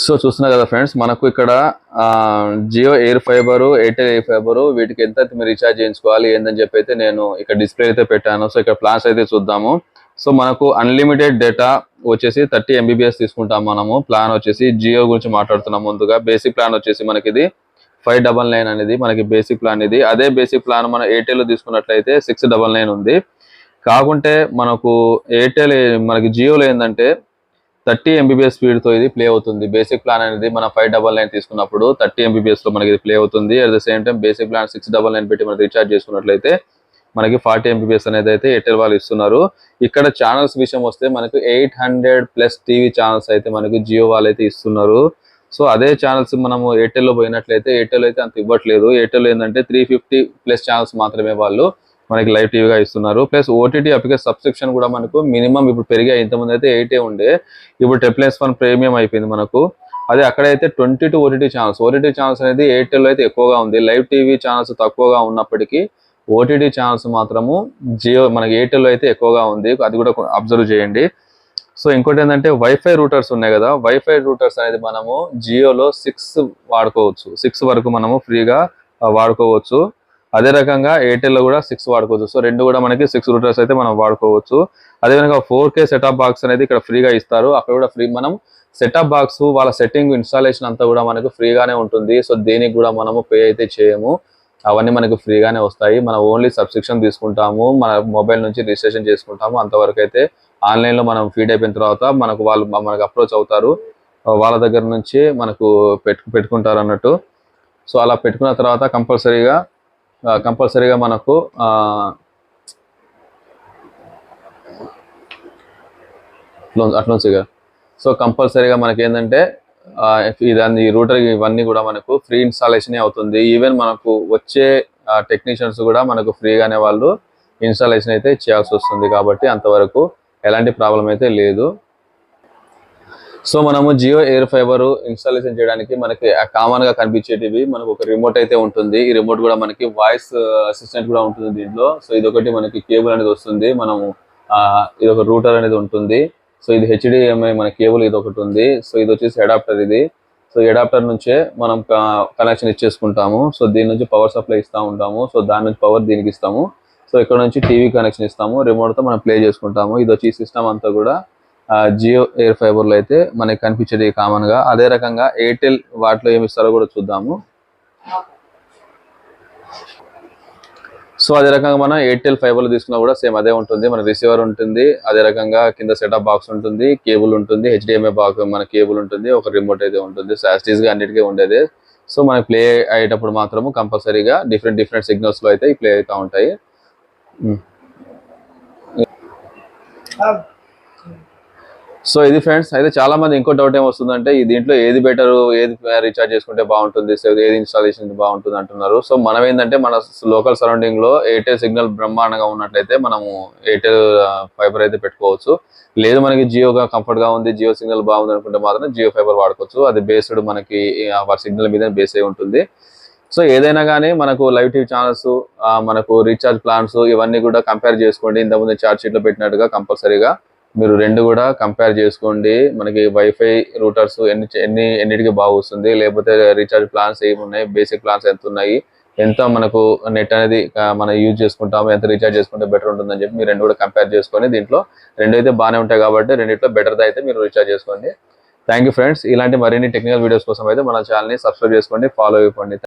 So చూస్తున్నారు కదా friends, మనకు ఇక్కడ Jio air fibre, Airtel air fibre వీటికి ఎంత మీరు రీఛార్జ్ చేయించుకోవాలి ఏందని చెప్పి అయితే నేను ఇక్కడ డిస్ప్లే అయితే పెట్టాను. సో ఇక్కడ ప్లాన్స్ అయితే చూద్దాము. సో మనకు అన్లిమిటెడ్ డేటా వచ్చేసి 30 MBPS తీసుకుంటాం మనము. ప్లాన్ వచ్చేసి జియో గురించి మాట్లాడుతున్నాం. ముందుగా బేసిక్ ప్లాన్ వచ్చేసి మనకి ఇది 599 అనేది మనకి బేసిక్ ప్లాన్ ఇది. అదే బేసిక్ ప్లాన్ మనం ఎయిర్టెల్ లో తీసుకున్నట్లయితే 699 ఉంది. కాకుంటే మనకు ఎయిర్టెల్ మనకి జియోలో ఏంటంటే 30 MBPS స్పీడ్ తో ఇది ప్లే అవుతుంది. బేసిక్ ప్లాన్ అనేది మనం 599 తీసుకున్నప్పుడు 30 MBPS లో మనకి ఇది ప్లే అవుతుంది. At the same time basic plan 699 పెట్టి మనం రీఛార్జ్ చేసుకున్నట్లయితే మనకి 40 MBPS అనేది అయితే ఎయిర్టెల్ వాళ్ళు ఇస్తున్నారు. ఇక్కడ ఛానల్స్ విషయం వస్తే మనకు 800+ టీవీ ఛానల్స్ అయితే మనకు జియో వాళ్ళు అయితే ఇస్తున్నారు. సో అదే ఛానల్స్ మనము ఎయిర్టెల్ లో పోయినట్లయితే ఎయిర్టెల్ అయితే అంత ఇవ్వట్లేదు. ఎయిర్టెల్ ఏంటంటే 350+ ఛానల్స్ మాత్రమే వాళ్ళు మనకి లైవ్ టీవీగా ఇస్తున్నారు. ప్లస్ ఓటీటీ అప్లికేషన్ సబ్స్క్రిప్షన్ కూడా మనకు మినిమం ఇప్పుడు పెరిగాయి. ఇంతకుముందు అయితే 8 ఉండే, ఇప్పుడు 10+1 ప్రీమియం అయిపోయింది మనకు. అదే అక్కడైతే 22 ఓటీటీ ఛానల్స్. ఓటీటీ ఛానల్స్ అనేది ఎయిర్టెల్ అయితే ఎక్కువగా ఉంది. లైవ్ టీవీ ఛానల్స్ తక్కువగా ఉన్నప్పటికీ ఓటీటీ ఛానల్స్ మాత్రము జియో మనకి ఎయిర్టెల్ అయితే ఎక్కువగా ఉంది. అది కూడా అబ్జర్వ్ చేయండి. సో ఇంకోటి ఏంటంటే వైఫై రూటర్స్ ఉన్నాయి కదా, వైఫై రూటర్స్ అనేది మనము జియోలో 6 వాడుకోవచ్చు. 6 వరకు మనము ఫ్రీగా వాడుకోవచ్చు. అదే రకంగా ఎయిర్టెల్ లో కూడా 6 వాడుకోవచ్చు. సో రెండు కూడా మనకి 6 రూటర్స్ అయితే మనం వాడుకోవచ్చు. అదే విధంగా 4K సెటప్ బాక్స్ అనేది ఇక్కడ ఫ్రీగా ఇస్తారు. అక్కడ కూడా ఫ్రీ మనం సెటప్ బాక్స్ వాళ్ళ సెట్టింగ్ ఇన్స్టాలేషన్ అంతా కూడా మనకు ఫ్రీగానే ఉంటుంది. సో దీనికి కూడా మనము పే అయితే చేయము. అవన్నీ మనకు ఫ్రీగానే వస్తాయి. మనం ఓన్లీ సబ్స్క్రిప్షన్ తీసుకుంటాము, మన మొబైల్ నుంచి రిజిస్ట్రేషన్ చేసుకుంటాము. అంతవరకు అయితే ఆన్లైన్ లో మనం ఫీడ్ అయిపోయిన తర్వాత మనకు అప్రోచ్ అవుతారు. వాళ్ళ దగ్గర నుంచి మనకు పెట్టుకుంటారు అన్నట్టు. సో అలా పెట్టుకున్న తర్వాత కంపల్సరీగా మనకు అట్లా సో కంపల్సరీగా మనకి ఏంటంటే ఈ రూటర్ ఇవన్నీ కూడా మనకు ఫ్రీ ఇన్స్టాలేషన్ అవుతుంది. ఈవెన్ మనకు వచ్చే టెక్నీషియన్స్ కూడా మనకు ఫ్రీగానే వాళ్ళు ఇన్స్టాలేషన్ అయితే చేయాల్సి వస్తుంది. కాబట్టి అంతవరకు ఎలాంటి ప్రాబ్లం అయితే లేదు. సో మనము జియో ఎయిర్ ఫైబర్ ఇన్స్టాలేషన్ చేయడానికి మనకి కామన్ గా కనిపించేటివి మనకు ఒక రిమోట్ అయితే ఉంటుంది. ఈ రిమోట్ కూడా మనకి వాయిస్ అసిస్టెంట్ కూడా ఉంటుంది దీంట్లో. సో ఇదొకటి మనకి కేబుల్ అనేది వస్తుంది. మనము ఇది ఒక రూటర్ అనేది ఉంటుంది. సో ఇది HDMI మన కేబుల్ ఇది ఒకటి ఉంది. సో ఇది వచ్చేసి అడాప్టర్ ఇది. సో అడాప్టర్ నుంచే మనం కనెక్షన్ ఇచ్చేసుకుంటాము. సో దీని నుంచి పవర్ సప్లై ఇస్తూ ఉంటాము. సో దాని నుంచి పవర్ దీనికి ఇస్తాము. సో ఇక్కడ నుంచి టీవీ కనెక్షన్ ఇస్తాము. రిమోట్ తో మనం ప్లే చేసుకుంటాము. ఇది వచ్చి సిస్టమ్ అంతా కూడా జియో ఎయిర్ ఫైబర్ లో అయితే మనకి కనిపించేది కామన్ గా. అదే రకంగా ఎయిర్టెల్ వాటిలో ఏమి ఇస్తారో కూడా చూద్దాము. సో అదే రకంగా మనం ఎయిర్టెల్ ఫైబర్ లో తీసుకున్నా కూడా సేమ్ అదే ఉంటుంది. మన రిసీవర్ ఉంటుంది, అదే రకంగా కింద సెటప్ బాక్స్ ఉంటుంది, కేబుల్ ఉంటుంది, HDMI బాక్స్ మన కేబుల్ ఉంటుంది, ఒక రిమోట్ అయితే ఉంటుంది. సో యాజ్ గా అన్నిటికీ ఉండేది. సో మనకి ప్లే అయ్యేటప్పుడు మాత్రము కంపల్సరీగా డిఫరెంట్ సిగ్నల్స్ లో అయితే ప్లే అవుతూ ఉంటాయి. సో ఇది ఫ్రెండ్స్. అయితే చాలా మంది ఇంకో డౌట్ ఏమొస్తుందంటే ఈ దీంట్లో ఏది బెటర్, ఏది రీఛార్జ్ చేసుకుంటే బాగుంటుంది, ఏది ఇన్స్టాలేషన్ బాగుంటుంది అంటున్నారు. సో మనం ఏంటంటే మన లోకల్ సరౌండింగ్ లో ఎయిర్టెల్ సిగ్నల్ బ్రహ్మాండంగా ఉన్నట్లయితే మనము ఎయిర్టెల్ ఫైబర్ అయితే పెట్టుకోవచ్చు. లేదు మనకి జియోగా కంఫర్ట్ గా ఉంది, జియో సిగ్నల్ బాగుంది అనుకుంటే మాత్రం జియో ఫైబర్ వాడుకోవచ్చు. అది బేస్డ్ మనకి వారి సిగ్నల్ మీద బేస్ అయి ఉంటుంది. సో ఏదైనా కానీ మనకు లైవ్ టీవీ ఛానల్స్, మనకు రీఛార్జ్ ప్లాన్స్ ఇవన్నీ కూడా కంపేర్ చేసుకోండి. ఇంతకుముందు చార్ట్ షీట్ లో పెట్టినట్టుగా కంపల్సరీగా మీరు రెండు కూడా కంపేర్ చేసుకోండి. మనకి వైఫై రూటర్స్ ఎన్నిటికి బాగా వస్తుంది, లేకపోతే రీఛార్జ్ ప్లాన్స్ ఏమున్నాయి, బేసిక్ ప్లాన్స్ ఎంత ఉన్నాయి, ఎంత మనకు నెట్ అనేది మనం యూజ్ చేసుకుంటాము, ఎంత రీఛార్జ్ చేసుకుంటే బెటర్ ఉంటుందని చెప్పి మీరు రెండు కూడా కంపేర్ చేసుకొని దీంట్లో రెండు అయితే బాగానే ఉంటాయి కాబట్టి రెండిట్లో బెటర్ది అయితే మీరు రీఛార్జ్ చేసుకోండి. Thank you friends. ఇలాంటి మరిన్ని టెక్నికల్ వీడియోస్ కోసం అయితే మన ఛానల్ని సబ్స్క్రైబ్ చేసుకోండి, ఫాలో అయిపోండి.